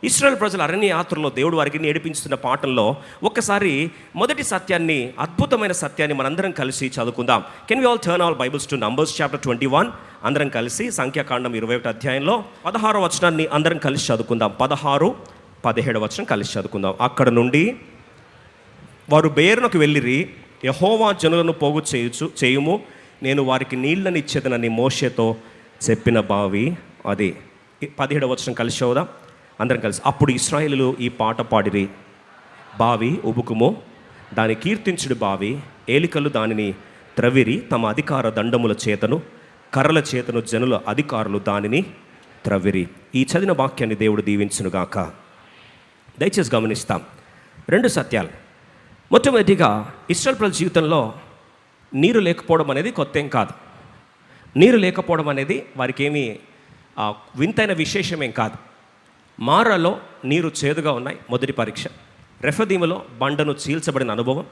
ఇశ్రాయేలు ప్రజల అరణ్య యాత్రలో దేవుడు వారికి నేర్పిస్తున్న పాఠంలో ఒక్కసారి మొదటి సత్యాన్ని, అద్భుతమైన సత్యాన్ని మనందరం కలిసి చదువుకుందాం. Can we all turn our Bibles to Numbers chapter 21? అందరం కలిసి సంఖ్యాకాండం 21 అధ్యాయంలో 16వ వచనాన్ని అందరం కలిసి చదువుకుందాం. 16, 17 వచనం కలిసి చదువుకుందాం. అక్కడ నుండి వారు బేరునకు వెళ్ళిరి. యెహోవా జనులను పోగు చేయుము, నేను వారికి నీళ్ళని ఇచ్చేదనని మోషేతో చెప్పిన బావి అది. 17వ వచనం కలిసి చదువుదాం అందరం కలిసి. అప్పుడు ఇశ్రాయేలులు ఈ పాట పాడిరి. బావి ఉబుకుము, దాని కీర్తించుడు బావి, ఏలికలు దానిని త్రవిరి, తమ అధికార దండముల చేతను కర్రల చేతను జనుల అధికారులు దానిని త్రవిరి. ఈ చదివిన వాక్యాన్ని దేవుడు దీవించునుగాక. దయచేసి గమనిస్తాం 2 సత్యాలు. మొట్టమొదటిగా ఇశ్రాయేలు ప్రజల జీవితంలో నీరు లేకపోవడం అనేది కొత్త ఏం కాదు. నీరు లేకపోవడం అనేది వారికి ఏమీ వింతైన విశేషమేం కాదు. మారాలో నీరు చేదుగా ఉన్నాయి, మొదటి పరీక్ష. రెఫదీములో బండను చీల్చబడిన అనుభవం,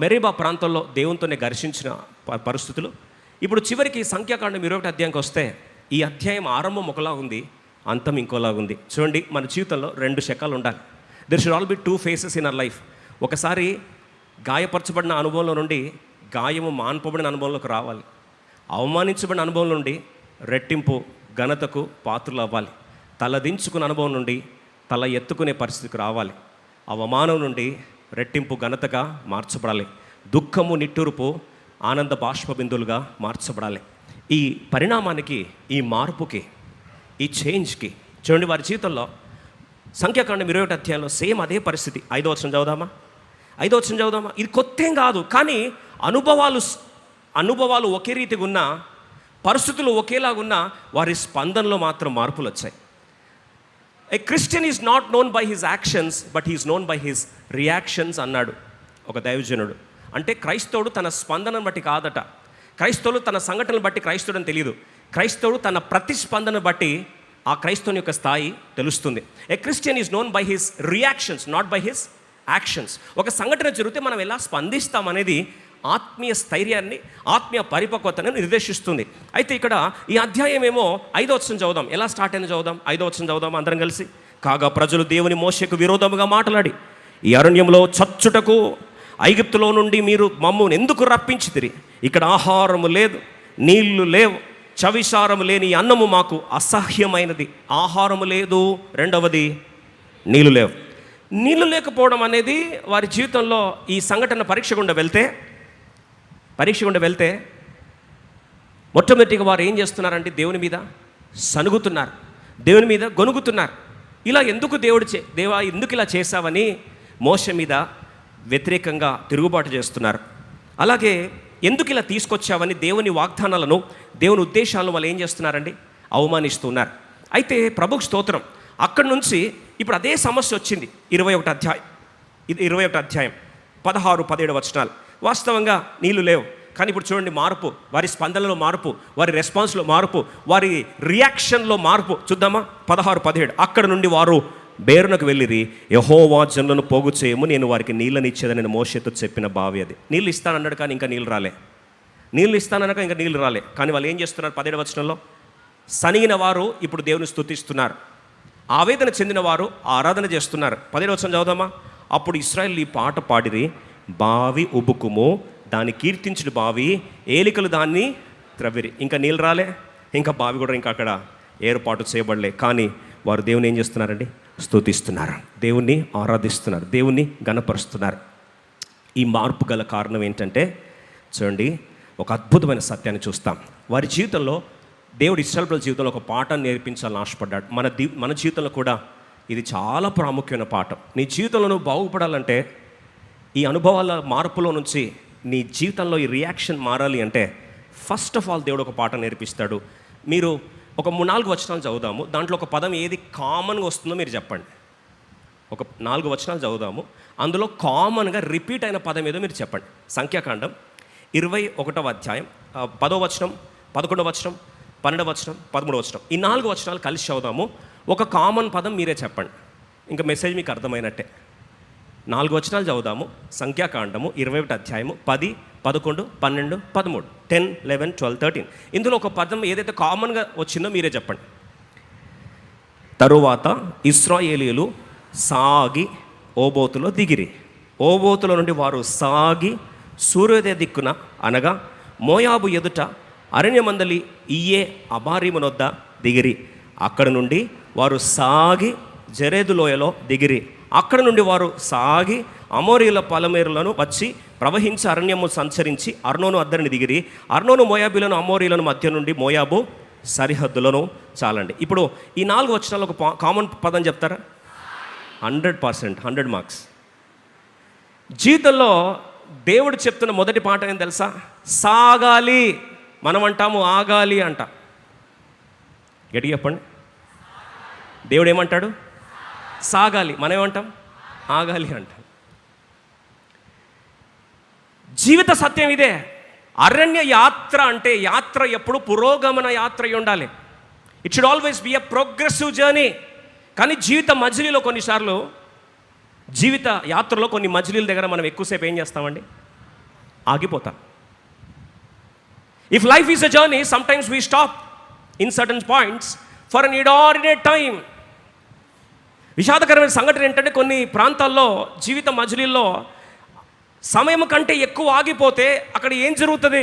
మెరీబా ప్రాంతంలో దేవునితోనే ఘర్షించిన పరిస్థితులు. ఇప్పుడు చివరికి సంఖ్యాకాండం 21 అధ్యాయంకి వస్తే ఈ అధ్యాయం ఆరంభం ఒకలా ఉంది, అంతం ఇంకోలా ఉంది. చూడండి, మన జీవితంలో 2 శకాలు ఉండాలి. There should all be 2 phases in our life. ఒకసారి గాయపరచబడిన అనుభవంలో నుండి గాయము మాన్పబడిన అనుభవంలోకి రావాలి. అవమానించబడిన అనుభవం నుండి రెట్టింపు ఘనతకు పాత్రలు అవ్వాలి. తలదించుకున్న అనుభవం నుండి తల ఎత్తుకునే పరిస్థితికి రావాలి. అవమానం నుండి రెట్టింపు ఘనతగా మార్చబడాలి. దుఃఖము నిట్టూర్పు ఆనంద బాష్ప బిందువులుగా మార్చబడాలి. ఈ పరిణామానికి, ఈ మార్పుకి, ఈ చేంజ్కి చూడండి వారి జీవితంలో సంఖ్యాకాండం 21 అధ్యాయంలో సేమ్ అదే పరిస్థితి. 5వ వచనం చదువుదామా? 5వ వచనం చదువుదామా? ఇది కొత్త ఏం కాదు, కానీ అనుభవాలు ఒకే రీతిగా ఉన్నా, పరిస్థితులు ఒకేలాగున్నా వారి స్పందనలో మాత్రం మార్పులు వచ్చాయి. A Christian is not known by his actions but he's known by his reactions అన్నాడు ఒక దైవజనుడు. అంటే క్రైస్తవుడు తన స్పందనను బట్టి కాదట. క్రైస్తవుడు తన సంఘటనలు బట్టి క్రైస్తవుడు అని తెలియదు. క్రైస్తవుడు తన ప్రతిస్పందన బట్టి ఆ క్రైస్తవుని యొక్క స్థాయి తెలుస్తుంది. ఏ Christian is known by his reactions, not by his actions. ఒక సంఘటన జరిగితే మనం ఎలా స్పందిస్తామనేది ఆత్మీయ స్థైర్యాన్ని, ఆత్మీయ పరిపక్వతను నిర్దేశిస్తుంది. అయితే ఇక్కడ ఈ అధ్యాయం ఏమో 5వ వచనం చదువుదాం. ఎలా స్టార్ట్ అయిన చదువుదాం? 5వ వచనం చదువుదాం అందరం కలిసి. కాగా ప్రజలు దేవుని మోషేకు విరోధముగా మాట్లాడి, ఈ అరణ్యంలో చచ్చుటకు ఐగుప్తులో నుండి మీరు మమ్మల్ని ఎందుకు రప్పించితిరి? ఇక్కడ ఆహారము లేదు, నీళ్లు లేవు, చవిసారము లేని అన్నము మాకు అసహ్యమైనది. ఆహారము లేదు, రెండవది నీళ్లు లేవు. నీళ్లు లేకపోవడం అనేది వారి జీవితంలో ఈ సంఘటన పరీక్ష గుండా వెళ్తే మొట్టమొదటిగా వారు ఏం చేస్తున్నారంటే దేవుని మీద సనుగుతున్నారు, దేవుని మీద గొనుగుతున్నారు. ఇలా ఎందుకు దేవా ఎందుకు ఇలా చేశావని మోషే మీద వ్యతిరేకంగా తిరుగుబాటు చేస్తున్నారు. అలాగే ఎందుకు ఇలా తీసుకొచ్చావని దేవుని వాగ్దానాలను, దేవుని ఉద్దేశాలను వాళ్ళు ఏం చేస్తున్నారండి? అవమానిస్తున్నారు. అయితే ప్రభుకు స్తోత్రం, అక్కడి నుంచి ఇప్పుడు అదే సమస్య వచ్చింది. 21 అధ్యాయం 16, 17 వచనాలు. వాస్తవంగా నీళ్లు లేవు, కానీ ఇప్పుడు చూడండి మార్పు, వారి స్పందనలో మార్పు, వారి రెస్పాన్స్లో మార్పు, వారి రియాక్షన్లో మార్పు. చూద్దామా? 16, 17. అక్కడ నుండి వారు బేరునకు వెళ్ళిరి. యెహోవా జనులను పోగు చేయము, నేను వారికి నీళ్ళని ఇచ్చేదని మోషేతో చెప్పిన బావి అది. నీళ్ళు ఇస్తానన్నాడు కానీ ఇంకా నీళ్ళు రాలే. కానీ వాళ్ళు ఏం చేస్తున్నారు? 17వ వచనంలో సనిగిన వారు ఇప్పుడు దేవుని స్తుతిస్తున్నారు, ఆవేదన చెందిన వారు ఆరాధన చేస్తున్నారు. 17వ వచనం చదువుదామా? అప్పుడు ఇశ్రాయేలు ఈ పాట పాడిరి. బావి ఉబుకుము, దాన్ని కీర్తించుడు బావి, ఏలికలు దాన్ని త్రవిరి. ఇంకా నీళ్ళు రాలే, ఇంకా బావి కూడా ఇంకా అక్కడ ఏర్పాటు చేయబడలే. కానీ వారు దేవుని ఏం చేస్తున్నారండి? స్తుతిస్తున్నారు, దేవుణ్ణి ఆరాధిస్తున్నారు, దేవుణ్ణి గణపరుస్తున్నారు. ఈ మార్పు గల కారణం ఏంటంటే చూడండి, ఒక అద్భుతమైన సత్యాన్ని చూస్తాం. వారి జీవితంలో దేవుడు ఇశ్రాయేలు ప్రజల జీవితంలో ఒక పాఠాన్ని నేర్పించాలని ఆశపడ్డాడు. మన జీవితంలో కూడా ఇది చాలా ప్రాముఖ్యమైన పాఠం. నీ జీవితంలో నువ్వు బాగుపడాలంటే, ఈ అనుభవాల మార్పులో నుంచి నీ జీవితంలో ఈ రియాక్షన్ మారాలి అంటే ఫస్ట్ ఆఫ్ ఆల్ దేవుడు ఒక పాఠం నేర్పిస్తాడు. మీరు ఒక 3-4 వచనాలు చదువుదాము. దాంట్లో ఒక పదం ఏది కామన్గా వస్తుందో మీరు చెప్పండి. ఒక 4 వచనాలు చదువుదాము, అందులో కామన్గా రిపీట్ అయిన పదం ఏదో మీరు చెప్పండి. సంఖ్యాకాండం 21వ అధ్యాయం 10వ వచనం, 11వ వచనం, 12వ వచనం, 13వ వచనం, ఈ 4 వచనాలు కలిసి చదువుదాము. ఒక కామన్ పదం మీరే చెప్పండి, ఇంకా మెసేజ్ మీకు అర్థమైనట్టే. 4 వచనాలు చదువుదాము. సంఖ్యాకాండము 21 అధ్యాయము 10, 11, 12, 13, 10, 11, 12, 13. ఇందులో ఒక పదం ఏదైతే కామన్గా వచ్చిందో మీరే చెప్పండి. తరువాత ఇశ్రాయేలీయులు సాగి ఓబోతులో దిగిరి. ఓబోతులో నుండి వారు సాగి సూర్యోదయ దిక్కున అనగా మోయాబు ఎదుట అరణ్యమందలి ఇయ్యే అబారీమునొద్ద దిగిరి. అక్కడ నుండి వారు సాగి జరేదు లోయలో దిగిరి. అక్కడ నుండి వారు సాగి అమోరీల పలమేరులను వచ్చి ప్రవహించి అరణ్యము సంచరించి అర్నోను అద్దరిని దిగిరి. అర్నోను మోయాబీలను అమోరీలను మధ్య నుండి మోయాబు సరిహద్దులను చాలండి. ఇప్పుడు ఈ 4 వచనాలు ఒక కామన్ పదం చెప్తారా? 100%, 100 మార్క్స్. జీవితంలో దేవుడు చెప్తున్న మొదటి పాట ఏం తెలుసా? సాగాలి. మనం అంటాము ఆగాలి అంట. గట్టిగా చెప్పండి. దేవుడు ఏమంటాడు? సాగాలి. మనం ఏమంటాం? ఆగాలి అంటాం. జీవిత సత్యం ఇదే. అరణ్య యాత్ర అంటే యాత్ర ఎప్పుడు పురోగమన యాత్ర అయి ఉండాలి. It should always be a progressive journey. కానీ జీవిత మజిలీలో కొన్నిసార్లు జీవిత యాత్రలో కొన్ని మజిలీల దగ్గర మనం ఎక్కువసేపు ఏం చేస్తామండి? ఆగిపోతాం. If life is a journey, sometimes we stop in certain points for an inordinate time. విషాదకరమైన సంఘటన ఏంటంటే కొన్ని ప్రాంతాల్లో జీవిత మజిలీల్లో సమయం కంటే ఎక్కువ ఆగిపోతే అక్కడ ఏం జరుగుతుంది?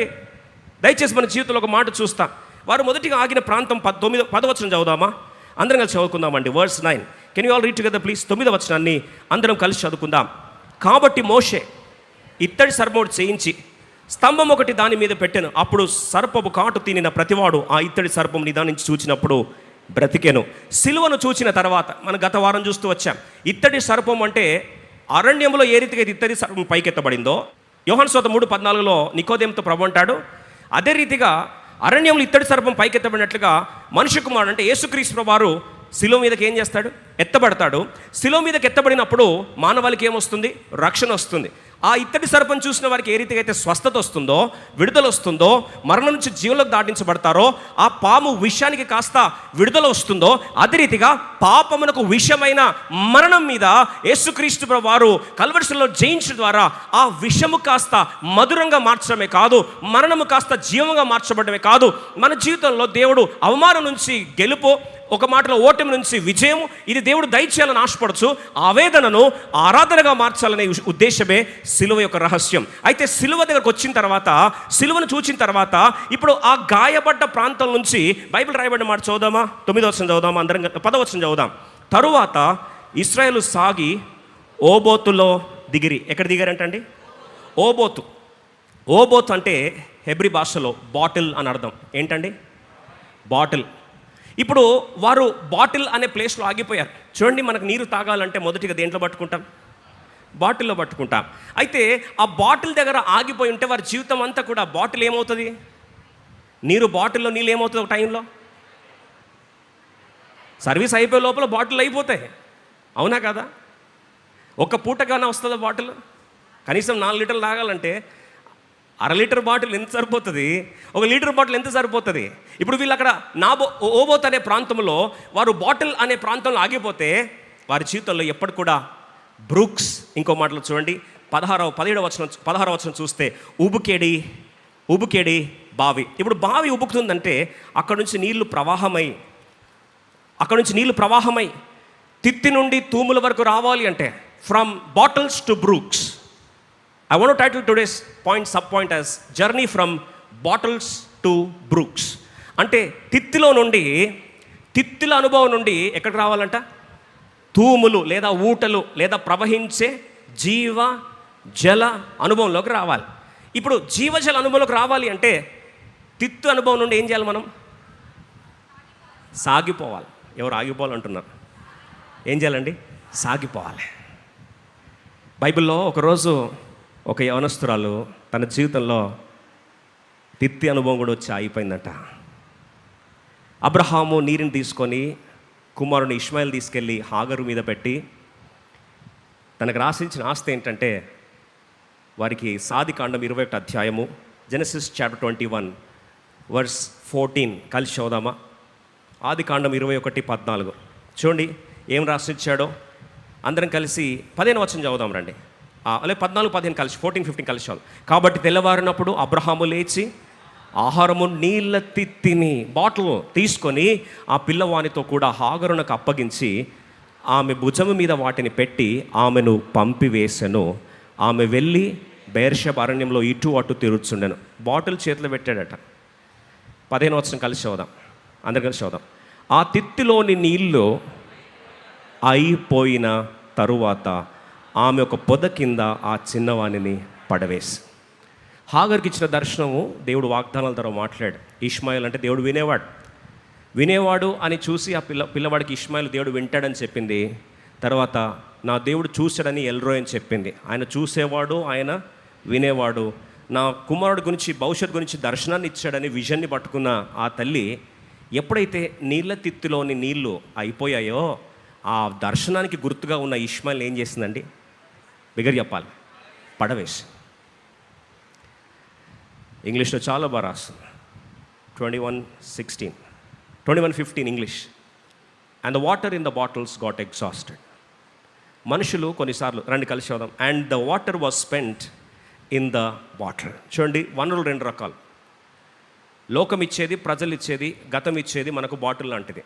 దయచేసి మన జీవితంలో ఒక మాట చూస్తాం. వారు మొదటిగా ఆగిన ప్రాంతం 10వ వచనం చదువుదామా? అందరం కలిసి చదువుకుందామండి. Verse 9. Can you all read together please? 9వ వచనాన్ని అందరం కలిసి చదువుకుందాం. కాబట్టి మోషే ఇత్తడి సర్పమును చేయించి స్తంభం ఒకటి దాని మీద పెట్టెను. అప్పుడు సర్పపు కాటు తినిన ప్రతివాడు ఆ ఇత్తడి సర్పం నిదానించి చూచినప్పుడు బ్రతికెను. సిలువను చూచిన తర్వాత మనం గత వారం చూస్తూ వచ్చాం. ఇత్తడి సర్పం అంటే అరణ్యంలో ఏ రీతిగా ఇత్తడి సర్పం పైకెత్తబడిందో యోహాను సువార్త 3:14లో నికోదేముతో ప్రభు అంటాడు, అదే రీతిగా అరణ్యంలో ఇత్తడి సర్పం పైకెత్తబడినట్లుగా మనుష్య కుమారుడు అంటే యేసుక్రీస్తు వారు శిలువ మీదకి ఏం చేస్తాడు? ఎత్తబడతాడు. శిలువ మీదకి ఎత్తబడినప్పుడు మానవాళికి ఏమొస్తుంది? రక్షణ వస్తుంది. ఆ ఇత్తడి సర్పం చూసిన వారికి ఏ రీతిగా అయితే స్వస్థత వస్తుందో, విడుదల వస్తుందో, మరణం నుంచి జీవులకు దాటించబడతారో, ఆ పాము విషయానికి కాస్త విడుదల వస్తుందో, అదే రీతిగా పాపమునకు విషమైన మరణం మీద యేసుక్రీస్తు వారు కల్వరిశిలలో జయించడం ద్వారా ఆ విషము కాస్త మధురంగా మార్చడమే కాదు, మరణము కాస్త జీవంగా మార్చబడమే కాదు, మన జీవితంలో దేవుడు అవమానం నుంచి గెలుపు, ఒక మాటలో ఓటమి నుంచి విజయం, ఇది దేవుడు దయచేయాలని ఆశపడచ్చు. ఆవేదనను ఆరాధనగా మార్చాలనే ఉద్దేశమే సిలువ యొక్క రహస్యం. అయితే సిలువ దగ్గరకు వచ్చిన తర్వాత, సిలువను చూచిన తర్వాత ఇప్పుడు ఆ గాయపడ్డ ప్రాంతం నుంచి బైబిల్ రాయబడిన మాట చదువుదామా? 9వ వచనం చదువుదామా? అందరం 10వ వచనం చదువుదాం. తరువాత ఇశ్రాయేలు సాగి ఓబోతులో దిగిరి. ఎక్కడ దిగారంటండి? ఓబోతు. ఓబోతు అంటే హెబ్రీ భాషలో బాటిల్ అని అర్థం. ఏంటండి? బాటిల్. ఇప్పుడు వారు బాటిల్ అనే ప్లేస్లో ఆగిపోయారు. చూడండి, మనకు నీరు తాగాలంటే మొదటిగా దేంట్లో పట్టుకుంటాం? బాటిల్లో పట్టుకుంటాం. అయితే ఆ బాటిల్ దగ్గర ఆగిపోయి ఉంటే వారి జీవితం అంతా కూడా బాటిల్ ఏమవుతుంది? నీరు బాటిల్లో నీళ్ళు ఏమవుతుంది? ఒక టైంలో సర్వీస్ అయిపోయే లోపల బాటిల్ అయిపోతాయి. అవునా కదా? ఒక పూటగానే వస్తుందా బాటిల్? కనీసం 4 లీటర్లు తాగాలంటే 1/2 లీటర్ బాటిల్ ఎంత సరిపోతుంది? 1 లీటర్ బాటిల్ ఎంత సరిపోతుంది? ఇప్పుడు వీళ్ళు అక్కడ ఓబోత్ అనే ప్రాంతంలో వారు బాటిల్ అనే ప్రాంతంలో ఆగిపోతే వారి జీవితంలో ఎప్పటి కూడా బ్రూక్స్, ఇంకో మాటలు చూడండి 16వ వచనం చూస్తే ఉబుకేడి బావి. ఇప్పుడు బావి ఉబుకుతుందంటే అక్కడ నుంచి నీళ్లు ప్రవాహమై తిత్తి నుండి తూముల వరకు రావాలి అంటే from bottles to Brooks. I want to title today's sub point as Journey from Bottles to Brooks. అంటే తిత్తిల అనుభవం నుండి ఎక్కడికి రావాలంట? తూములు లేదా ఊటలు లేదా ప్రవహించే జీవ జల అనుభవంలోకి రావాలి. ఇప్పుడు జీవజల అనుభవంలోకి రావాలి అంటే తిత్తు అనుభవం నుండి ఏం చేయాలి? మనం సాగిపోవాలి. ఎవరు ఆగిపోవాలంటున్నారు? ఏం చేయాలండి? సాగిపోవాలి. బైబిల్లో ఒకరోజు ఒక యవనస్తురాలు తన జీవితంలో తిత్తి అనుభవం కూడా వచ్చి ఆగిపోయిందట. అబ్రహాము నీరుని తీసుకొని కుమారుని ఇష్మాయిల్ తీసుకెళ్ళి హాగరు మీద పెట్టి తనకు రాసించిన ఆస్తి ఏంటంటే వారికి సాదికాండం 21 అధ్యాయము, జెనసిస్ చాప్టర్ 21 వర్స్ 14 కలిసి చదువుదామా? ఆదికాండం 21:14 చూడండి ఏం రాసిచ్చాడో. అందరం కలిసి 15వ వచనం చదువుదాం రండి. అలాగే 14, 15 కలిసి 14, 15 కలిసి చదువు. కాబట్టి తెల్లవారినప్పుడు అబ్రహాము లేచి ఆహారము నీళ్ళ తిత్తిని బాటిల్ తీసుకొని ఆ పిల్లవానితో కూడా హాగరునకు అప్పగించి ఆమె భుజము మీద వాటిని పెట్టి ఆమెను పంపివేసెను. ఆమె వెళ్ళి బెయేర్షెబ అరణ్యంలో ఇటు అటు తిరుగుతుండెను. బాటిల్ చేతిలో పెట్టాడట. 15వ వచనం కలిసి చదువుదాం, అందరు కలిసి చదువుదాం. ఆ తిత్తిలోని నీళ్ళు అయిపోయిన తరువాత ఆమె ఒక పొద కింద ఆ చిన్నవాణిని పడవేసి. హాగర్కి ఇచ్చిన దర్శనము దేవుడు వాగ్దానాల ద్వారా మాట్లాడు. ఇష్మాయిల్ అంటే దేవుడు వినేవాడు అని చూసి ఆ పిల్లవాడికి ఇష్మాయిల్ దేవుడు వింటాడని చెప్పింది. తర్వాత నా దేవుడు చూశాడని ఎల్రోయ్ అని చెప్పింది. ఆయన చూసేవాడు, ఆయన వినేవాడు. నా కుమారుడు గురించి భవిష్యత్తు గురించి దర్శనాన్ని ఇచ్చాడని విజన్ని పట్టుకున్న ఆ తల్లి ఎప్పుడైతే నీళ్ళ తిత్తిలోని నీళ్లు అయిపోయాయో ఆ దర్శనానికి గుర్తుగా ఉన్న ఇష్మాయిల్ ఏం చేసిందండి? బిగ్గర చెప్పాలి, పడవేసి. ఇంగ్లీష్లో చాలా బాగా రాస్తుంది. 21:15 English. And the water in the bottles got exhausted. మనుషులు కొన్నిసార్లు, రండి కలిసి చూద్దాం. And the water was spent in the bottle. చూడండి, వనరులు రెండు రకాలు. లోకం ఇచ్చేది, ప్రజలు ఇచ్చేది, గతం ఇచ్చేది మనకు బాటిల్ లాంటిది.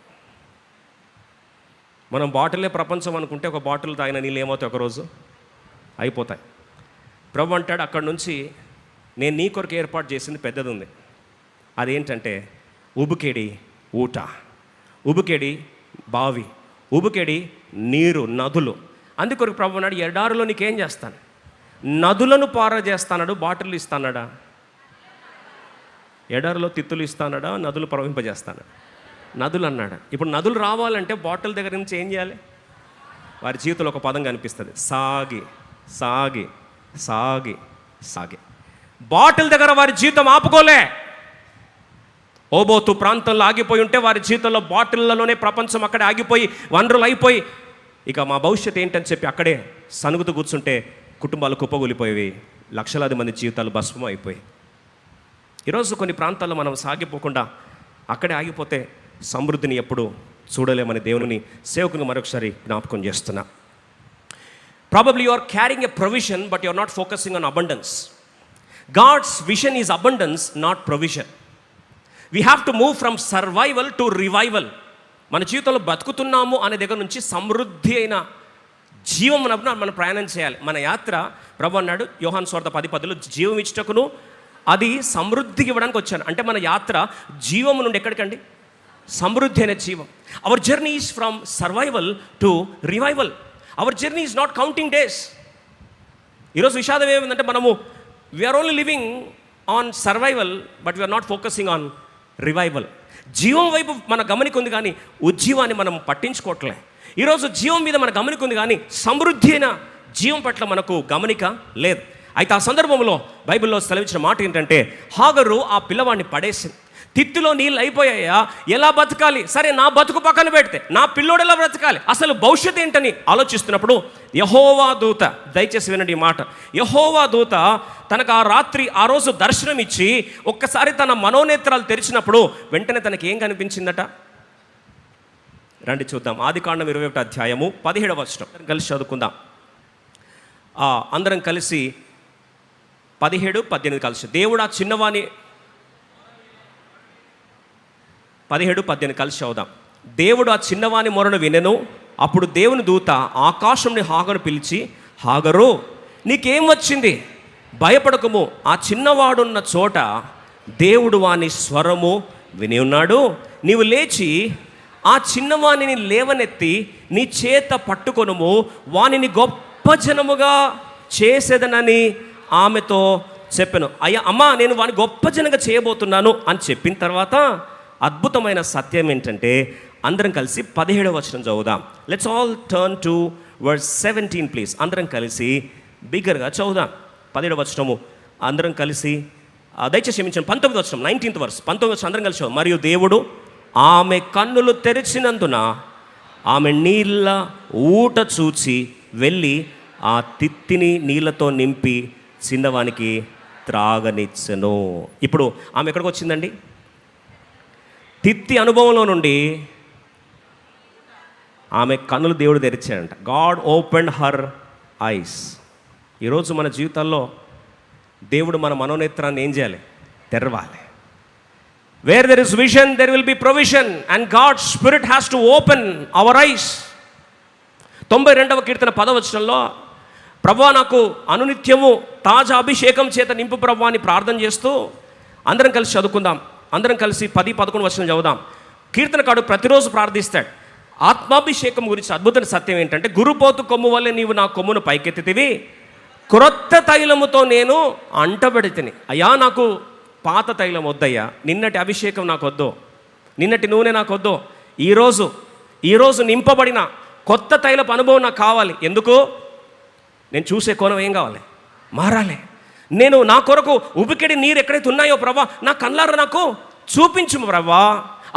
మనం బాటిలే ప్రపంచం అనుకుంటే ఒక బాటిల్ తాగిన నీళ్ళు ఏమవుతాయి? ఒకరోజు అయిపోతాయి. ప్రభు అంటాడు, అక్కడి నుంచి నేను నీ కొరకు ఏర్పాటు చేసింది పెద్దది ఉంది. అదేంటంటే ఉబుకేడి ఊట, ఉబుకేడి బావి, ఉబుకేడి నీరు, నదులు. అందుకొరకు ప్రభు అన్నాడు, ఎడారిలో నీకేం చేస్తాను? నదులను పారజేస్తాడు. బాటిల్ ఇస్తానడా? ఎడారిలో తిత్తులు ఇస్తానడా? నదులు ప్రవహింపజేస్తాను? నదులు అన్నాడు. ఇప్పుడు నదులు రావాలంటే బాటిల్ దగ్గర నుంచి ఏం చేయాలి? వారి జీవితంలో ఒక పదం కనిపిస్తుంది, సాగి సాగి సాగి సాగి. బాటిల్ దగ్గర వారి జీవితం ఆపుకోలే. ఓబోతు ప్రాంతంలో ఆగిపోయి ఉంటే వారి జీవితంలో బాటిళ్లలోనే ప్రపంచం అక్కడే ఆగిపోయి వనరులు అయిపోయి ఇక మా భవిష్యత్తు ఏంటని చెప్పి అక్కడే సనుగుతూ కూర్చుంటే కుటుంబాలు కుప్పగూలిపోయేవి, లక్షలాది మంది జీవితాలు భస్మం అయిపోయి. ఈరోజు కొన్ని ప్రాంతాల్లో మనం సాగిపోకుండా అక్కడే ఆగిపోతే సమృద్ధిని ఎప్పుడు చూడలేమని దేవుని సేవకుని మరొకసారి జ్ఞాపకం చేస్తున్నా. Probably you are carrying a provision but you are not focusing on abundance. God's vision is abundance, not provision. We have to move from survival to revival. మన జీవితంలో బతుకుతున్నాము అనే దగ్గర నుంచి సమృద్ధి అయిన జీవం మనం ప్రయాణం చేయాలి. మన యాత్ర, ప్రభు అన్నాడు యోహాను సువార్త 10:10, జీవం ఇచ్చుటకును అది సమృద్ధికి ఇవ్వడానికి వచ్చాను. అంటే మన యాత్ర జీవము నుండి ఎక్కడికండి? సమృద్ధి అనే జీవం. Our journey is from survival to revival. Our journey is not counting days. ఈరోజు విషాదం ఏమిందంటే మనము we're only living on survival but we're not focusing on revival. జీవం వైపు మన గమనిక ఉంది కానీ ఉజ్జీవాన్ని మనం పట్టించుకోవట్లే. ఈరోజు జీవం మీద మన గమనిక ఉంది కానీ సమృద్ధి అయిన జీవం పట్ల మనకు గమనిక లేదు. అయితే ఆ సందర్భంలో బైబిల్లో సెలవించిన మాట ఏంటంటే, హాగరు ఆ పిల్లవాడిని పడేసింది. తిత్తులో నీళ్ళు అయిపోయాయా, ఎలా బతకాలి? సరే, నా బతుకు పక్కన పెడితే నా పిల్లోడు ఎలా బ్రతకాలి, అసలు భవిష్యత్తు ఏంటని ఆలోచిస్తున్నప్పుడు యెహోవా దూత, దయచేసి వినండి ఈ మాట, యెహోవా దూత తనకు ఆ రోజు దర్శనం ఇచ్చి ఒక్కసారి తన మనోనేత్రాలు తెరిచినప్పుడు వెంటనే తనకి ఏం కనిపించిందట? రండి చూద్దాం. ఆదికాండం 21:17 కలిసి చదువుకుందాం. అందరం కలిసి 17-18 కలిసి. దేవుడు ఆ చిన్నవాణి 17-18 కలిసి చదువుదాం. దేవుడు ఆ చిన్నవాని మొరను వినెను. అప్పుడు దేవుని దూత ఆకాశంని హాగరు పిలిచి, హాగరు నీకేం వచ్చింది? భయపడకము, ఆ చిన్నవాడున్న చోట దేవుడు వాని స్వరము విని ఉన్నాడు. నీవు లేచి ఆ చిన్నవాణిని లేవనెత్తి నీ చేత పట్టుకొనుము, వానిని గొప్ప జనముగా చేసేదనని ఆమెతో చెప్పాను. అమ్మా, నేను వాని గొప్ప జనంగా చేయబోతున్నాను అని చెప్పిన తర్వాత అద్భుతమైన సత్యం ఏంటంటే, అందరం కలిసి 17వ వచనం చదువుదాం. Let's all turn to verse 17 please. అందరం కలిసి బిగ్గరగా చదువుదాం. 17వ వచనము అందరం కలిసి, దయచేసి క్షమించండి, 19వ వచనం, 19th వర్స్, 19వ వచనం అందరం కలిసి. మరియు దేవుడు ఆమె కన్నులు తెరిచినందున ఆమె నీళ్ళ ఊట చూచి వెళ్ళి ఆ తిత్తిని నీళ్ళతో నింపి చిన్నవానికి త్రాగనిచ్చెను. ఇప్పుడు ఆమె ఎక్కడికి వచ్చిందండి? తిత్తి అనుభవంలో నుండి ఆమె కన్నులు దేవుడు తెరిచాడంట. God opened her eyes. ఈరోజు మన జీవితాల్లో దేవుడు మన మనోనేత్రాన్ని ఏం చేయాలి? తెరవాలి. Where there is vision there will be provision, and God spirit has to open our eyes. 92వ కీర్తన 10వ వచనంలో, ప్రభువా నాకు అనునిత్యము తాజా అభిషేకం చేత నింపు ప్రభువా అని ప్రార్థన చేస్తూ అందరం కలిసి చదువుకుందాం. అందరం కలిసి 10-11 వచనం చదువుదాం. కీర్తనకాడు ప్రతిరోజు ప్రార్థిస్తాడు. ఆత్మాభిషేకం గురించి అద్భుతమైన సత్యం ఏంటంటే, గురుపోతు కొమ్ము వల్లే నీవు నా కొమ్మును పైకెత్తితివి, క్రొత్త తైలముతో నేను అంటబడితిని. అయ్యా నాకు పాత తైలం వద్దయ్యా, నిన్నటి అభిషేకం నాకు వద్దు, నిన్నటి నూనె నాకు వద్దు. ఈరోజు నింపబడిన కొత్త తైలపు అనుభవం నాకు కావాలి. ఎందుకు? నేను చూసే కోణం ఏం కావాలి? మారాలి. నేను నా కొరకు ఉబికెడి నీరు ఎక్కడైతే ఉన్నాయో ప్రభా, నా కళ్ళారా నాకు చూపించుము ప్రభా.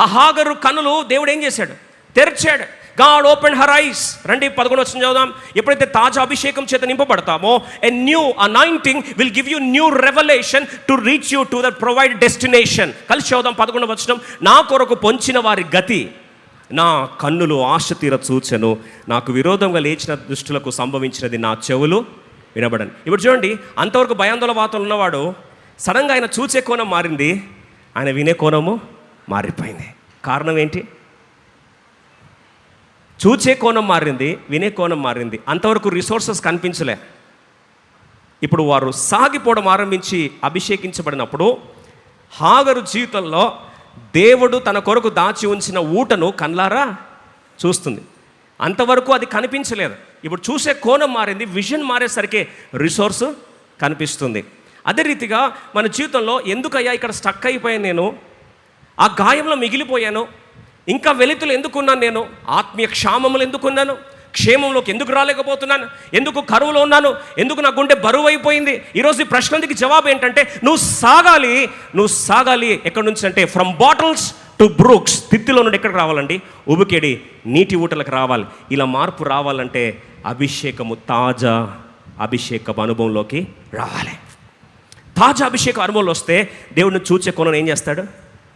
ఆ హాగరు కన్నులు దేవుడు ఏం చేశాడు? తెరిచాడు. God open her eyes. రండి 11 వచనం చదువుదాం. ఎప్పుడైతే తాజా అభిషేకం చేత నింపబడతామో, a new anointing will give you new revolution to reach you to the provide destination. కలిసి చదువుదాం 11వ వచనం. నా కొరకు పొంచిన వారి గతి నా కన్నులు ఆశ తీర చూచెను, నాకు విరోధంగా లేచిన దుష్టులకు సంభవించినది నా చెవులు వినబడను. ఇప్పుడు చూడండి, అంతవరకు భయాందోళన వాతావరణం ఉన్నవాడు సడన్గా ఆయన చూసే కోణం మారింది, ఆయన వినే కోణము మారిపోయింది. కారణం ఏంటి? చూచే కోణం మారింది, వినే కోణం మారింది. అంతవరకు రిసోర్సెస్ కనిపించలే. ఇప్పుడు వారు సాగిపోవడం ఆరంభించి అభిషేకించబడినప్పుడు హాగరు జీవితంలో దేవుడు తన కొరకు దాచి ఉంచిన ఊటను కళ్ళారా చూస్తుంది. అంతవరకు అది కనిపించలేదు. ఇప్పుడు చూసే కోణం మారింది, విజన్ మారేసరికి రిసోర్స్ కనిపిస్తుంది. అదే రీతిగా మన జీవితంలో ఎందుకయ్యా ఇక్కడ స్టక్ అయిపోయాను, నేను ఆ గాయంలో మిగిలిపోయాను, ఇంకా వెలితులు ఎందుకున్నాను, నేను ఆత్మీయ క్షామములు ఎందుకున్నాను, క్షేమంలోకి ఎందుకు రాలేకపోతున్నాను, ఎందుకు కరువులో ఉన్నాను, ఎందుకు నా గుండె బరువు అయిపోయింది. ఈరోజు ఈ ప్రశ్నలకి జవాబు ఏంటంటే, నువ్వు సాగాలి. ఎక్కడి నుంచి అంటే, ఫ్రమ్ బాటిల్స్ టు బ్రూక్స్. తిత్తిలో నుండి ఎక్కడికి రావాలండి? ఉబికెడి నీటి ఊటలకు రావాలి. ఇలా మార్పు రావాలంటే అభిషేకము, తాజా అభిషేకపు అనుభవంలోకి రావాలి. తాజా అభిషేక అనుభవంలో వస్తే దేవుడిని చూచే కోణం ఏం చేస్తాడు?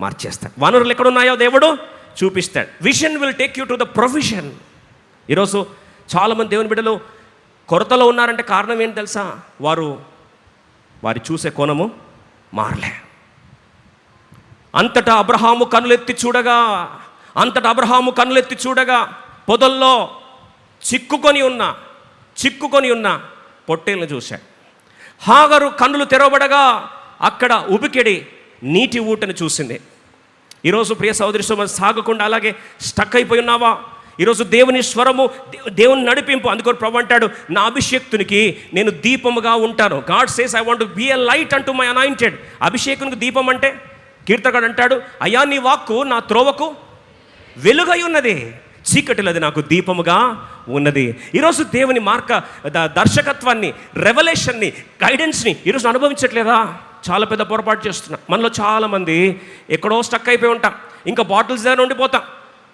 మార్చేస్తాడు. వనరులు ఎక్కడున్నాయో దేవుడు చూపిస్తాడు. Vision will take you to the provision. ఈరోజు చాలామంది దేవుని బిడ్డలు కొరతలో ఉన్నారంటే కారణం ఏంటి తెలుసా? వారి చూసే కోణము మారలే. అంతటా అబ్రహాము కన్నులెత్తి చూడగా పొదల్లో చిక్కుకొని ఉన్న పొట్టేళ్ళను చూశాడు. హాగరు కన్నులు తెరవబడగా అక్కడ ఉబికెడి నీటి ఊటను చూసింది. ఈరోజు ప్రియ సహోదరి సోదరులు, సాగకుండా అలాగే స్టక్ అయిపోయి ఉన్నావా? ఈరోజు దేవుని స్వరము, దేవుని నడిపింపు. అందుకని ప్రభు అంటాడు, నా అభిషేక్తునికి నేను దీపముగా ఉంటాను. God says I want to be a light అంటూ మై అనాయింటెడ్. అభిషేకునికి దీపం అంటే, కీర్తకుడు అంటాడు, అయ్యా నీ వాక్కు నా త్రోవకు వెలుగై ఉన్నది, చీకటిలో అది నాకు దీపముగా ఉన్నది. ఈరోజు దేవుని దర్శకత్వాన్ని, రెవల్యూషన్ని, గైడెన్స్ని ఈరోజు అనుభవించట్లేదా? చాలా పెద్ద పొరపాటు చేస్తున్నాం. మనలో చాలామంది ఎక్కడో స్టక్ అయిపోయి ఉంటాం, ఇంకా బాటిల్స్ దగ్గర ఉండిపోతాం.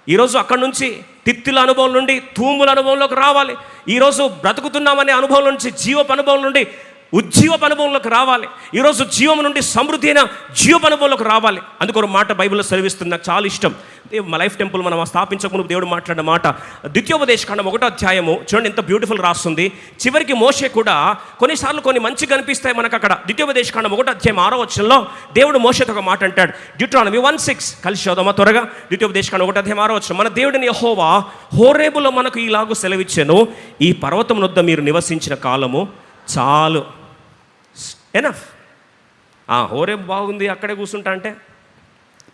ఈరోజు అక్కడి నుంచి తిత్తుల అనుభవం నుండి తూముల అనుభవంలోకి రావాలి. ఈరోజు బ్రతుకుతున్నామనే అనుభవం నుంచి, జీవపు అనుభవం నుండి ఉజ్జీవపు అనుభవంలోకి రావాలి. ఈరోజు జీవం నుండి సమృద్ధి అయిన జీవపు అనుభవంలోకి రావాలి. అందుకొక మాట బైబిల్లో సెలవిస్తుంది, నాకు చాలా ఇష్టం. లైఫ్ టెంపుల్ మనం స్థాపించకుండా దేవుడు మాట్లాడిన మాట, ద్వితీయోపదేశకాండం 1వ అధ్యాయము చూడండి, ఎంత బ్యూటిఫుల్ రాస్తుంది. చివరికి మోషే కూడా కొన్నిసార్లు కొన్ని మంచిగా కనిపిస్తాయి మనకు అక్కడ. ద్వితీయోపదేశకాండం 1వ అధ్యాయం 6వ వచనంలో దేవుడు మోషేతో ఒక మాట అంటాడు. డ్యూట్రానమీ 1:6 కలిసి చదువుదామా త్వరగా. ద్వితీయోపదేశకాండం 1వ అధ్యాయం 6వ వచనం. మన దేవుడిని యెహోవా హోరేబులో మనకు ఇలాగూ సెలవిచ్చెను, ఈ పర్వతం వద్ద మీరు నివసించిన కాలము చాలు. ఎనఫ్. హోరేబు బాగుంది, అక్కడే కూర్చుంటా అంటే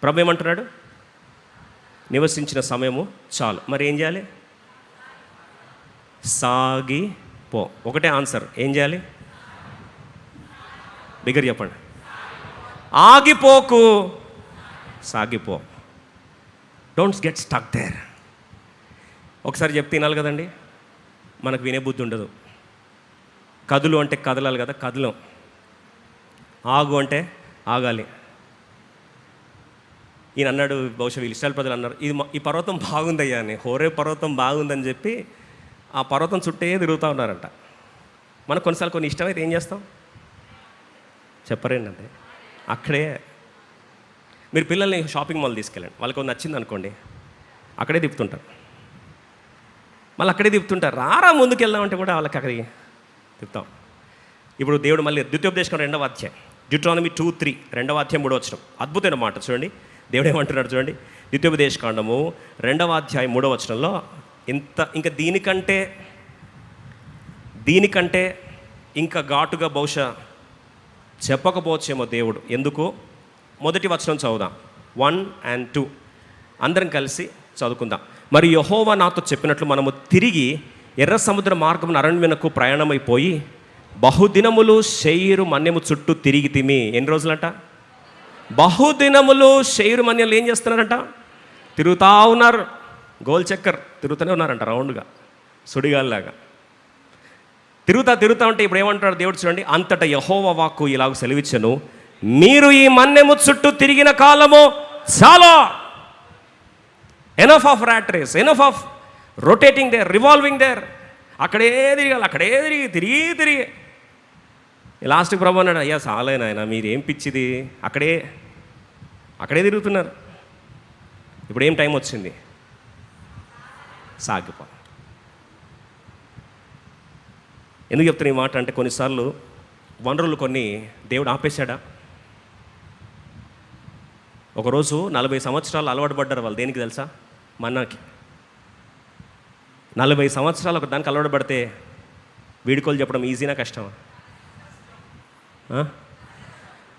ప్రభు ఏమంటున్నాడు? నివసించిన సమయము చాలు. మరి ఏం చేయాలి? సాగిపో. ఒకటే ఆన్సర్. ఏం చేయాలి? బిగ్గర చెప్పండి. ఆగిపోకు, సాగిపో. Don't get stuck there. ఒకసారి చెప్తే వినాలి కదండి, మనకు వినే బుద్ధి ఉండదు. కదులు అంటే కదలాలి కదా, కదలం. ఆగు అంటే ఆగాలి. ఈయన అన్నాడు, బహుశా వీళ్ళు ఇస్రాయేల్ ప్రజలు అన్నారు, ఈ పర్వతం బాగుందయ్యా అని. హోరే పర్వతం బాగుందని చెప్పి ఆ పర్వతం చుట్టే తిరుగుతూ ఉన్నారంట. మనకు కొన్నిసార్లు కొన్ని ఇష్టమైతే ఏం చేస్తాం చెప్పరేండి అంటే, అక్కడే మీరు పిల్లల్ని షాపింగ్ మాల్ తీసుకెళ్ళండి, వాళ్ళకి నచ్చింది అనుకోండి, అక్కడే తిప్పుతుంటారు. మళ్ళీ అక్కడే తిప్పుతుంటారు. రారా ముందుకు వెళ్దామంటే కూడా వాళ్ళకి అక్కడికి తిప్పుతాం. ఇప్పుడు దేవుడు మళ్ళీ ద్వితీయోపదేశకాండం 2వ అధ్యాయం, డ్యూట్రానమీ 2:3 2వ అధ్యాయం 3వ వచనం, అద్భుతమైన మాట చూడండి. దేవుడు ఏమంటున్నాడు చూడండి, ద్వితీయోపదేశ కాండము 2వ అధ్యాయం 3వ వచనంలో, ఇంకా దీనికంటే ఇంకా ఘాటుగా బహుశా చెప్పకపోవచ్చేమో దేవుడు. ఎందుకు? మొదటి వచనం చదువుదాం, 1 and 2 అందరం కలిసి చదువుకుందాం. మరి యెహోవా నాతో చెప్పినట్లు మనము తిరిగి ఎర్ర సముద్ర మార్గమున అరణ్యమునకు ప్రయాణమైపోయి బహుదినములు శేయీరు మన్యము చుట్టూ తిరిగితిమి. ఎన్ని రోజులంట? బహుదినములు శేయీరు మన్యంలో ఏం చేస్తున్నారంట? తిరుగుతూ ఉన్నారు. గోల్ చక్కర్ తిరుగుతూనే ఉన్నారంట, రౌండ్గా సుడిగాల్లాగా తిరుగుతూ ఉంటే ఇప్పుడు ఏమంటాడు దేవుడు చూడండి, అంతటా యెహోవా వాక్కు ఇలాగ సెలవిచ్చెను, మీరు ఈ మన్యము చుట్టూ తిరిగిన కాలము చాలా. Enough of rat race, enough of rotating there, revolving there. అక్కడే తిరిగి లాస్ట్కి ప్రభు అన్నాడు, అయ్యా చాలేనాయన, మీరేం పిచ్చిది, అక్కడే తిరుగుతున్నారు. ఇప్పుడు ఏం టైం వచ్చింది? సాగిపో. ఎందుకు చెప్తున్నా ఈ మాట అంటే, కొన్నిసార్లు వనరులు కొన్ని దేవుడు ఆపేశాడా. ఒకరోజు 40 సంవత్సరాలు అలవాటు పడ్డారు వాళ్ళు. దేనికి తెలుసా? మన్నాకి. 40 సంవత్సరాలు ఒక దానికి అలవాటు పడితే వీడుకోలు చెప్పడం ఈజీనా కష్టమా?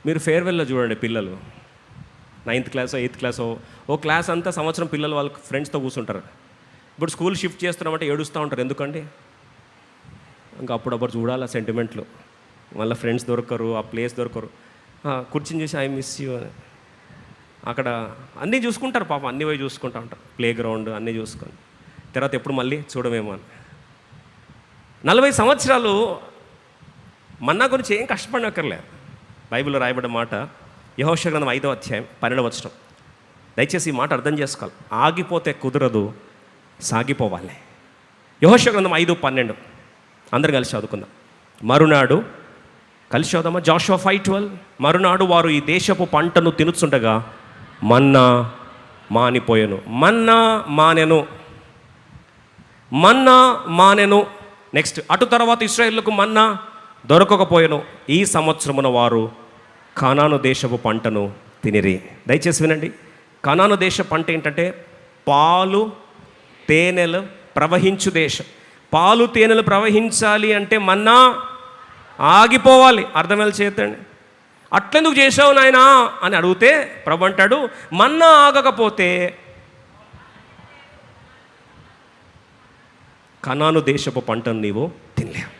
మీరు ఫేర్వెల్లో చూడండి, పిల్లలు 9th క్లాసో 8th క్లాసో ఓ క్లాస్ అంతా సంవత్సరం పిల్లలు వాళ్ళ ఫ్రెండ్స్తో కూర్చుంటారు. ఇప్పుడు స్కూల్ షిఫ్ట్ చేస్తున్నామంటే ఏడుస్తూ ఉంటారు. ఎందుకండి? ఇంకా అప్పుడప్పుడు చూడాలి సెంటిమెంట్లు. మళ్ళీ ఫ్రెండ్స్ దొరకరు, ఆ ప్లేస్ దొరకరు. కూర్చుని చూసి ఐ మిస్ యూ అని అక్కడ అన్నీ చూసుకుంటారు పాపం, అన్నీ పోయి చూసుకుంటూ ఉంటారు, ప్లే గ్రౌండ్ అన్నీ చూసుకొని. తర్వాత ఎప్పుడు మళ్ళీ చూడమేమో అని. 40 సంవత్సరాలు మన్నా గురించి ఏం కష్టపడనక్కర్లేదు. బైబిల్లో రాయబడ్డ మాట యెహోషువ గ్రంథం 5వ అధ్యాయం 12వ వచనం. దయచేసి ఈ మాట అర్థం చేసుకోవాలి. ఆగిపోతే కుదరదు, సాగిపోవాలి. యెహోషువ గ్రంథం 5:12 అందరు కలిసి చదువుకుందాం. మరునాడు కలిసి చదువుదామా? జాషువా 5:12. మరునాడు వారు ఈ దేశపు పంటను తినుచుండగా మన్నా మానిపోయెను. మన్నా మానెను. నెక్స్ట్, అటు తర్వాత ఇశ్రాయేలుకు మన్నా దొరకకపోయెను. ఈ సంవత్సరమున వారు కానాను దేశపు పంటను తినిరి. దయచేసి వినండి. కానాను దేశ పంట ఏంటంటే పాలు తేనెలు ప్రవహించు దేశం. పాలు తేనెలు ప్రవహించాలి అంటే మన్నా ఆగిపోవాలి. అర్థమేలా చేతండి. అట్లెందుకు చేసావు నాయనా అని అడిగితే ప్రభు అంటాడు, మన్నా ఆగకపోతే కనాను దేశపు పంటను నీవు తినలేవు.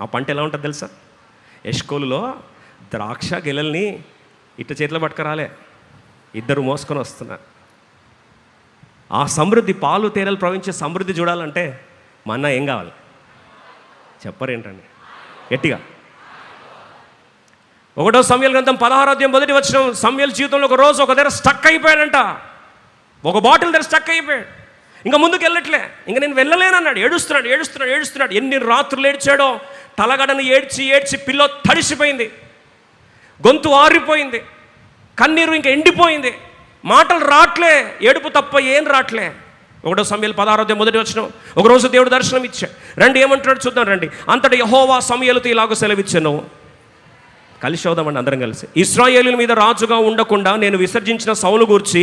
ఆ పంట ఎలా ఉంటుంది తెలుసా? ఎష్కోలులో ద్రాక్ష గెలల్ని ఇట్ట చేతిలో పట్టుకురాలే, ఇద్దరు మోసుకొని వస్తున్నారు. ఆ సమృద్ధి, పాలు తేనెలు ప్రవహించే సమృద్ధి చూడాలంటే మన్నా ఏం కావాలి? చెప్పరేంటండి గట్టిగా? 1వ సమూయేలు గ్రంథం 16వ అధ్యాయం 1వ వచనం. సమూయేలు జీవితంలో ఒక రోజు ఒక దగ్గర స్టక్ అయిపోయాడంట. ఒక బాటిల్ దగ్గర స్టక్ అయిపోయాడు. ఇంకా ముందుకు వెళ్ళట్లే. ఇంకా నేను వెళ్ళలేనన్నాడు. ఏడుస్తున్నాడు. ఎన్ని రాత్రులు ఏడ్చాడో. తలగడను ఏడ్చి పిల్లో తడిసిపోయింది, గొంతు ఆరిపోయింది, కన్నీరు ఇంకా ఎండిపోయింది, మాటలు రాట్లే, ఏడుపు తప్ప ఏం రాట్లే. 1వ సమూయేలు 16వ అధ్యాయం 1వ వచనం. ఒకరోజు దేవుడు దర్శనం ఇచ్చాడు. రండి ఏమంటున్నాడు చూద్దాం రండి. అంతటి యెహోవా సమూయేలుతో ఇలాగ సెలవిచ్చెను. కలిసి చదువుదామండి అందరం కలిసి. ఇశ్రాయేలీయుల మీద రాజుగా ఉండకుండా నేను విసర్జించిన సౌలు గూర్చి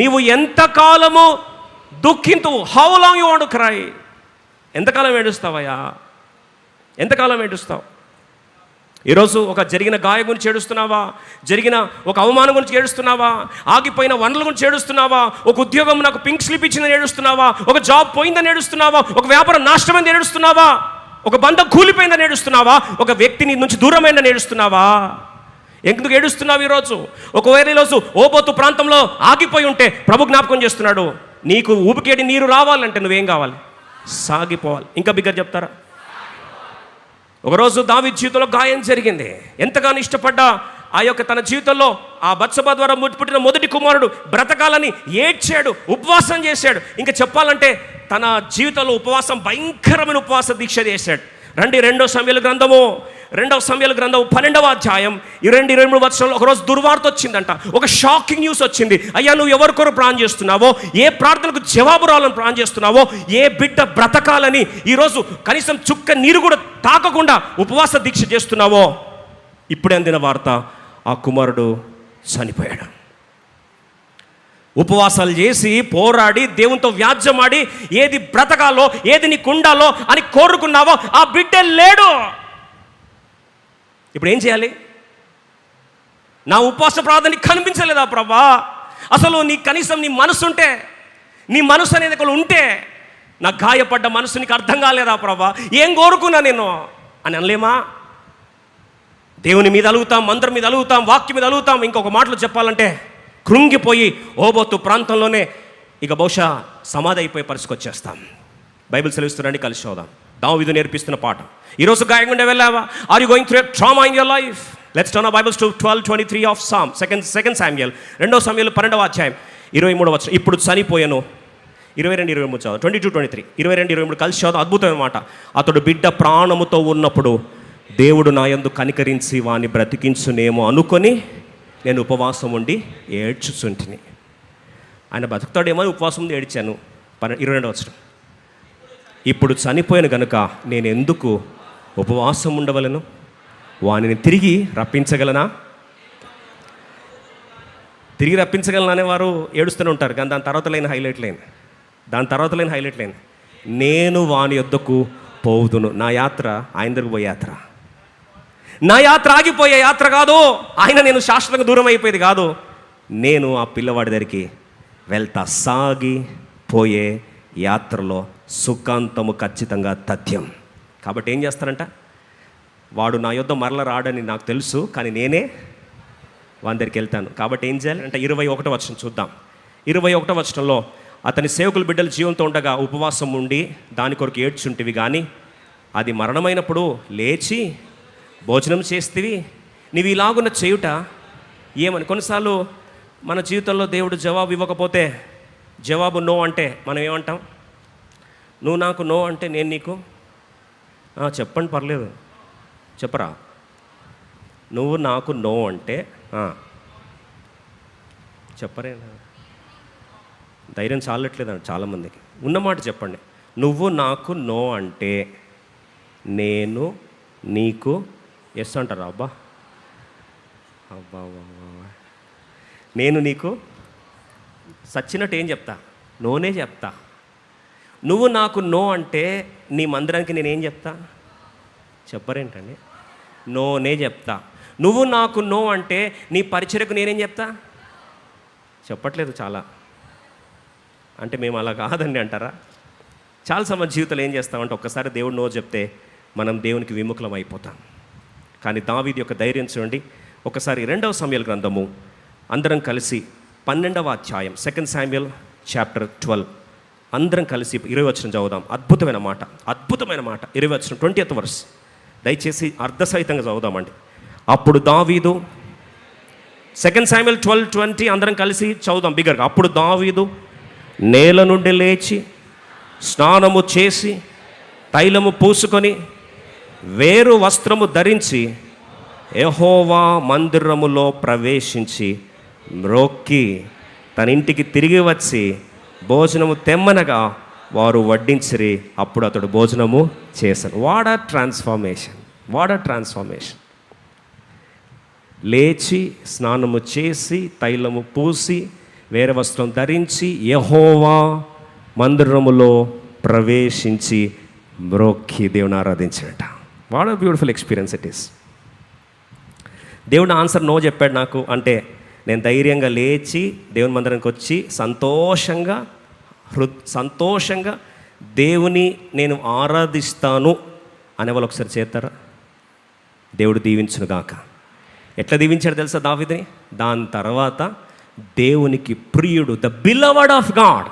నీవు ఎంతకాలము దుఃఖింతు? How long you want to cry? ఎంతకాలం ఏడుస్తావయ్యా? ఎంతకాలం ఏడుస్తావు? ఈరోజు ఒక జరిగిన గాయం గురించి ఏడుస్తున్నావా? జరిగిన ఒక అవమానం గురించి ఏడుస్తున్నావా? ఆగిపోయిన వనరుల గురించి ఏడుస్తున్నావా? ఒక ఉద్యోగం నాకు పింక్ స్లిప్ ఇచ్చిందని ఏడుస్తున్నావా? ఒక జాబ్ పోయిందని ఏడుస్తున్నావా? ఒక వ్యాపారం నాశనమైందని ఏడుస్తున్నావా? ఒక బంధం కూలిపోయిందని ఏడుస్తున్నావా? ఒక వ్యక్తి నీ నుంచి దూరమైందని ఏడుస్తున్నావా? ఎందుకు ఏడుస్తున్నావు ఈరోజు? ఒకవేళ ఈరోజు ఓబోతు ప్రాంతంలో ఆగిపోయి ఉంటే ప్రభు జ్ఞాపకం చేస్తున్నాడు, నీకు ఊపికేడి నీరు రావాలంటే నువ్వేం కావాలి? సాగిపోవాలి. ఇంకా బిగ్గర చెప్తారా? ఒకరోజు దావీదు జీవితంలో గాయం జరిగింది. ఎంతగానో ఇష్టపడ్డా ఆ యొక్క తన జీవితంలో ఆ బత్షెబా ద్వారా పుట్టిన మొదటి కుమారుడు బ్రతకాలని ఏడ్చాడు, ఉపవాసం చేశాడు. ఇంకా చెప్పాలంటే తన జీవితంలో ఉపవాసం, భయంకరమైన ఉపవాస దీక్ష చేశాడు. రండి 2వ సమూయేలు గ్రంథము 12వ అధ్యాయం 23 వచనంలో ఒకరోజు దుర్వార్త వచ్చిందంట. ఒక షాకింగ్ న్యూస్ వచ్చింది. అయ్యా నువ్వు ఎవరి కొరకు ప్రార్థన చేస్తున్నావో, ఏ ప్రార్థనకు జవాబు రావాలని ప్రార్థన చేస్తున్నావో, ఏ బిడ్డ బ్రతకాలని ఈరోజు కనీసం చుక్క నీరు కూడా తాకకుండా ఉపవాస దీక్ష చేస్తున్నావో, ఇప్పుడే అందిన వార్త, ఆ కుమారుడు చనిపోయాడు. ఉపవాసాలు చేసి పోరాడి దేవునితో వ్యాజ్యమాడి ఏది బ్రతకాలో ఏది నీకు ఉండాలో అని కోరుకున్నావో ఆ బిడ్డే లేడు. ఇప్పుడు ఏం చేయాలి? నా ఉపవాస ప్రార్థన నీకు కనిపించలేదా ప్రభా? అసలు నీ కనీసం నీ మనసు ఉంటే, నీ మనసు అనేది ఒకళ్ళు ఉంటే, నా గాయపడ్డ మనసు నీకు అర్థం కాలేదా ప్రభా? ఏం కోరుకున్నా నేను అని అనలేమా? దేవుని మీద అలుగుతాం, మంత్రం మీద అలుగుతాం, వాక్యం మీద అలుగుతాం. ఇంకొక మాటలు చెప్పాలంటే కృంగిపోయి ఓబోతు ప్రాంతంలోనే ఇక బహుశా సమాధి అయిపోయి పరిస్థితికి వచ్చేస్తాం. బైబిల్ సెలవిస్తున్నాండి, కలిసి చూద్దాం. దావీదు నేర్పిస్తున్న పాఠం. ఈరోజు గాయకుండా వెళ్ళావా? Are you going through a trauma in your life? Let's turn our Bibles to 12:23 of Sam, second Samuel, 2వ సమూయేలు 12వ అధ్యాయం 23వ వచనం. ఇప్పుడు చనిపోయాను. 22-23 చదువు. 22-23, 22-23 కలిసి చదువు. అద్భుతమైన మాట. అతడు బిడ్డ ప్రాణముతో ఉన్నప్పుడు దేవుడు నా యందు కనికరించి వాని బ్రతికించునేమో అనుకొని నేను ఉపవాసం ఉండి ఏడ్చుచుంటిని. ఆయన బతుకుతాడేమో ఉపవాసం ఉండి ఏడ్చాను. 22వ వచనం. ఇప్పుడు చనిపోయాను గనుక నేను ఎందుకు ఉపవాసం ఉండవలను? వానిని తిరిగి రప్పించగలనా? తిరిగి రప్పించగలనా అనేవారు ఏడుస్తూనే ఉంటారు, కానీ దాని తర్వాత లేని హైలైట్ లేని నేను వాని యొద్దకు పోవుదును. నా యాత్ర ఆయన దగ్గరకు పోయే యాత్ర. నా యాత్ర ఆగిపోయే యాత్ర కాదు. నేను శాశ్వతంగా దూరం అయిపోయేది కాదు. నేను ఆ పిల్లవాడి దగ్గరికి వెళ్తా. సాగిపోయే యాత్రలో సుఖాంతము ఖచ్చితంగా తథ్యం. కాబట్టి ఏం చేస్తారంట? వాడు నా యొద్ద మరల రాడని నాకు తెలుసు, కానీ నేనే వాని దగ్గరికి వెళ్తాను. కాబట్టి ఏం చేయాలి అంటే 21వ వచనం చూద్దాం. 21వ వచనంలో, అతని సేవకుల బిడ్డలు జీవంతో ఉండగా ఉపవాసం ఉండి దాని కొరకు ఏడ్చుంటివి, కానీ అది మరణమైనప్పుడు లేచి భోజనం చేస్తేవి. నీవు ఇలాగున్న చేయుట ఏమని? కొన్నిసార్లు మన జీవితంలో దేవుడు జవాబు ఇవ్వకపోతే, జవాబు నో అంటే మనం ఏమంటాం? నువ్వు నాకు నో అంటే నేను నీకు చెప్పండి, పర్లేదు, చెప్పరా. నువ్వు నాకు నో అంటే చెప్పరే. ధైర్యం చాలట్లేదండి చాలామందికి. ఉన్నమాట చెప్పండి. నువ్వు నాకు నో అంటే నేను నీకు ఎస్ అంటారా? అబ్బా నేను నీకు సచ్చినట్టు ఏం చెప్తా? నోనే చెప్తా. నువ్వు నాకు నో అంటే నీ మందిరానికి నేనేం చెప్తా? చెప్పరేంటండి? నోనే చెప్తా. నువ్వు నాకు నో అంటే నీ పరిచర్యకు నేనేం చెప్తా? చెప్పట్లేదు చాలా. అంటే మేము అలా కాదండి అంటారా? చాలా మంది జీవితంలో ఏం చేస్తామంటే ఒక్కసారి దేవుడు నో చెప్తే మనం దేవునికి విముఖలం అయిపోతాం. కానీ దావీదు యొక్క ధైర్యం చూడండి. ఒకసారి 2వ సమూయేలు గ్రంథము అందరం కలిసి 12వ అధ్యాయం, 2 శామ్యూయల్ చాప్టర్ 12 అందరం కలిసి 20వ వచనం చదువుదాం. అద్భుతమైన మాట. 20వ వచనం 20th వర్స్. దయచేసి అర్ధసహితంగా చదువుదామండి. అప్పుడు దావీదు, 2 శామ్యూయల్ 12:20 అందరం కలిసి చదువుదాం బిగ్గరగా. అప్పుడు దావీదు నేల నుండి లేచి స్నానము చేసి తైలము పూసుకొని వేరు వస్త్రము ధరించి యెహోవా మందిరములో ప్రవేశించి మ్రొక్కి తన ఇంటికి తిరిగి వచ్చి భోజనము తెమ్మనగా వారు వడ్డించిరి. అప్పుడు అతడు భోజనము చేశాను. వాట్ ఆ ట్రాన్స్ఫార్మేషన్! లేచి స్నానము చేసి తైలము పూసి వేరే వస్త్రం ధరించి యెహోవా మందిరములో ప్రవేశించి మ్రొక్కి దేవుని ఆరాధించాడట. వాట్ ఆ బ్యూటిఫుల్ ఎక్స్పీరియన్స్ ఇట్ ఈస్. దేవుడు ఆన్సర్ నో చెప్పాడు నాకు అంటే నేను ధైర్యంగా లేచి దేవుని మందిరానికి వచ్చి సంతోషంగా దేవుని నేను ఆరాధిస్తాను అనేవాళ్ళు ఒకసారి చేస్తారా? దేవుడు దీవించునుగాక. ఎట్లా దీవించాడు తెలుసా దావీదుని? దాని తర్వాత దేవునికి ప్రియుడు, ద బిలవర్డ్ ఆఫ్ గాడ్.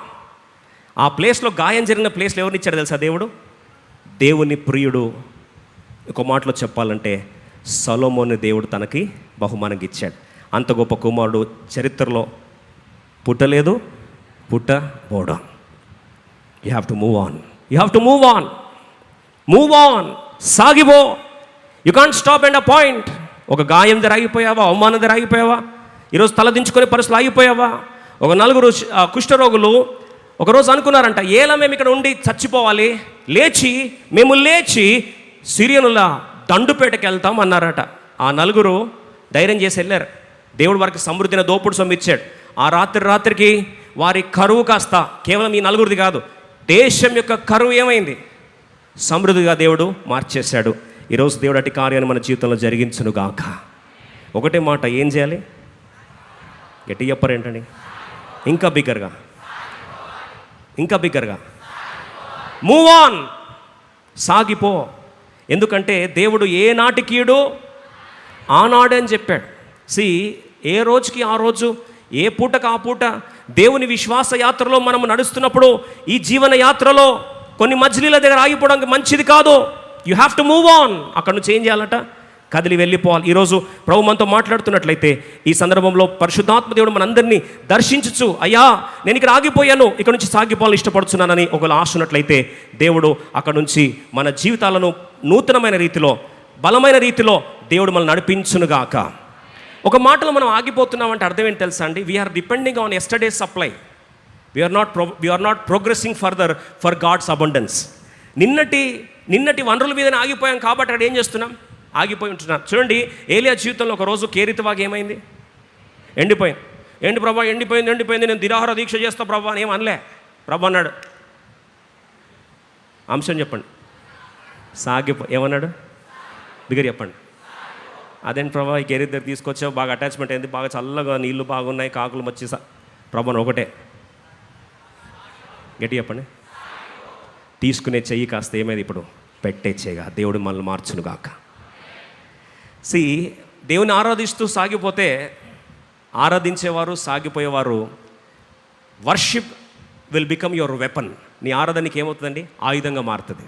ఆ ప్లేస్లో, గాయం జరిగిన ప్లేస్లో ఎవరిని ఇచ్చాడు తెలుసా? దేవుని ప్రియుడు. ఒక మాటలో చెప్పాలంటే సొలొమోను దేవుడు తనకి బహుమానంగా ఇచ్చాడు. అంత గొప్ప కుమారుడు చరిత్రలో పుట్టలేదు, పుట్టబోడు. You have to move on. సాగిపో. You can't stop and a point. ఒక గాయం దగ్గర ఆగిపోయావా? అవమానం దగ్గర ఆగిపోయావా? ఈరోజు తలదించుకునే పరిస్థితులు ఆగిపోయావా? ఒక 4 కుష్ఠరోగులు ఒకరోజు అనుకున్నారంట, ఏలా మేము ఇక్కడ ఉండి చచ్చిపోవాలి, మేము లేచి సిరియనుల దండుపేటకి వెళ్తాం అన్నారట. ఆ 4 ధైర్యం చేసి వెళ్ళారు. దేవుడు వారికి సమృద్ధిని దోపుడు సొమ్ము ఇచ్చాడు. ఆ రాత్రికి వారి కరువు కాస్త కేవలం ఈ నలుగురిది కాదు, దేశం యొక్క కరువు ఏమైంది? సమృద్ధిగా దేవుడు మార్చేశాడు. ఈరోజు దేవుడు అట్టి కార్యాన్ని మన జీవితంలో జరిగించునుగాక. ఒకటే మాట, ఏం చేయాలి? గట్టి చెప్పరేంటండి? ఇంకా బిగ్గరగా మూవ్ ఆన్, సాగిపో. ఎందుకంటే దేవుడు ఏ నాటికీడు ఆనాడే అని చెప్పాడు. ఏ రోజుకి ఆ రోజు, ఏ పూటకు ఆ పూట దేవుని విశ్వాస యాత్రలో మనం నడుస్తున్నప్పుడు, ఈ జీవన యాత్రలో కొన్ని మజిలీల దగ్గర ఆగిపోవడానికి మంచిది కాదు. You have to move on. అక్కడ నుంచి ఏం చేయాలట? కదిలి వెళ్ళిపోవాలి. ఈరోజు ప్రభు మనతో మాట్లాడుతున్నట్లయితే ఈ సందర్భంలో పరిశుద్ధాత్మ దేవుడు మనందరినీ దర్శించచ్చు. అయ్యా, నేను ఇక్కడ ఆగిపోయాను, ఇక్కడ నుంచి సాగిపోవాలని ఇష్టపడుతున్నానని ఒకవేళ ఆశ ఉన్నట్లయితే దేవుడు అక్కడ నుంచి మన జీవితాలను నూతనమైన రీతిలో, బలమైన రీతిలో దేవుడు మనల్ని నడిపించునుగాక. ఒక మాటలో మనం ఆగిపోతున్నామంటే అర్థం ఏంటి తెలుసా అండి? We're depending on yesterday supply. We're not progressing further for God's abundance. నిన్నటి వనరుల మీదనే ఆగిపోయాం కాబట్టి అక్కడ ఏం చేస్తున్నాం? ఆగిపోయి ఉంటున్నాం. చూడండి, ఏలియా జీవితంలో ఒక రోజు కేరితవాగా ఏమైంది? ఎండిపోయింది. ఎండిపోయింది, నేను నిరాహార దీక్ష చేస్తా ప్రభా అని ఏమనలే. ప్రభా అన్నాడు, అంశం చెప్పండి, ఏమన్నాడు? దగ్గర చెప్పండి. అదేంటి ప్రభా, ఈ కేరీ దగ్గర తీసుకొచ్చావు, బాగా అటాచ్మెంట్ అయింది, బాగా చల్లగా నీళ్లు బాగున్నాయి, కాకులు వచ్చి ప్రభాను ఒకటే గట్టి చెప్పండి. తీసుకునే చెయ్యి కాస్త ఏమైంది? ఇప్పుడు పెట్టే చెయ్యిగా దేవుడు మనల్ని మార్చునుగాక. దేవుని ఆరాధిస్తూ సాగిపోతే, ఆరాధించేవారు, సాగిపోయేవారు, worship will become your weapon. నీ ఆరాధనకి ఏమవుతుందండి? ఆయుధంగా మారుతుంది.